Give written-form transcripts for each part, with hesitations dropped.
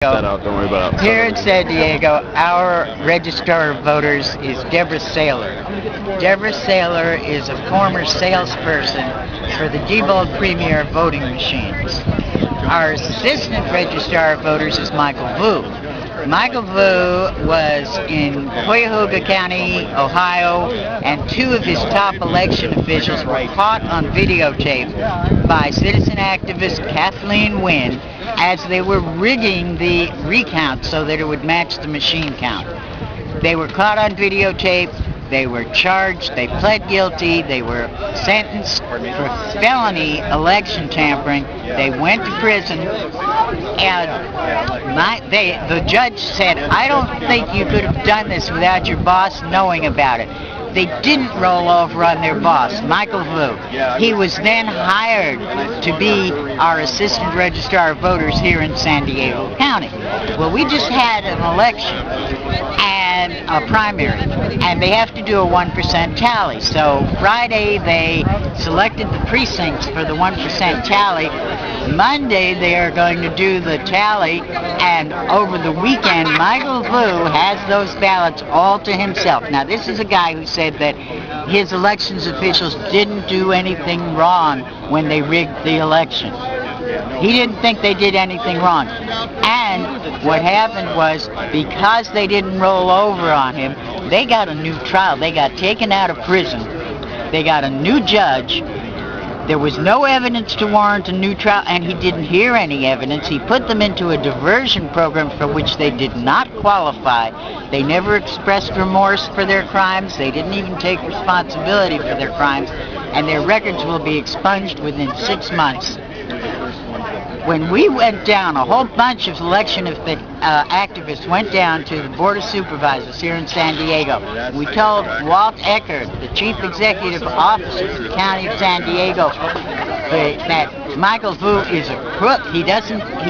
Don't worry about it. Here in San Diego, our registrar of voters is Deborah Saylor. Deborah Saylor is a former salesperson for the Diebold Premier voting machines. Our assistant registrar of voters is Michael Vu. Michael Vu was in Cuyahoga County, Ohio, and two of his top election officials were caught on videotape by citizen activist Kathleen Wynne as they were rigging the recount so that it would match the machine count. They were caught on videotape, they were charged, they pled guilty, they were sentenced for felony election tampering, they went to prison, and the judge said, I don't think you could have done this without your boss knowing about it. They didn't roll over on their boss, Michael Vu. He was then hired to be our assistant registrar of voters here in San Diego County. Well, we just had an election and a primary, and they have to do a 1% tally. So Friday they selected the precincts for the 1% tally. Monday they are going to do the tally, and over the weekend Michael Vu has those ballots all to himself. Now this is a guy who said that his elections officials didn't do anything wrong when they rigged the election. He didn't think they did anything wrong. And what happened was, because they didn't roll over on him, they got a new trial. They got taken out of prison. They got a new judge. There was no evidence to warrant a new trial, and he didn't hear any evidence. He put them into a diversion program for which they did not qualify. They never expressed remorse for their crimes. They didn't even take responsibility for their crimes, and their records will be expunged within 6 months. When we went down, a whole bunch of election activists went down to the Board of Supervisors here in San Diego. We told Walt Eckert, the chief executive officer of the county of San Diego, that Michael Vu is a crook. He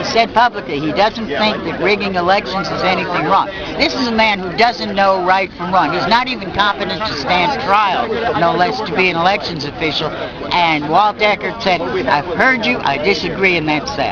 said publicly, he doesn't think that rigging elections is anything wrong. This is a man who doesn't know right from wrong. He's not even competent to stand trial, no less to be an elections official. And Walt Eckert said, I've heard you, I disagree, and that's that.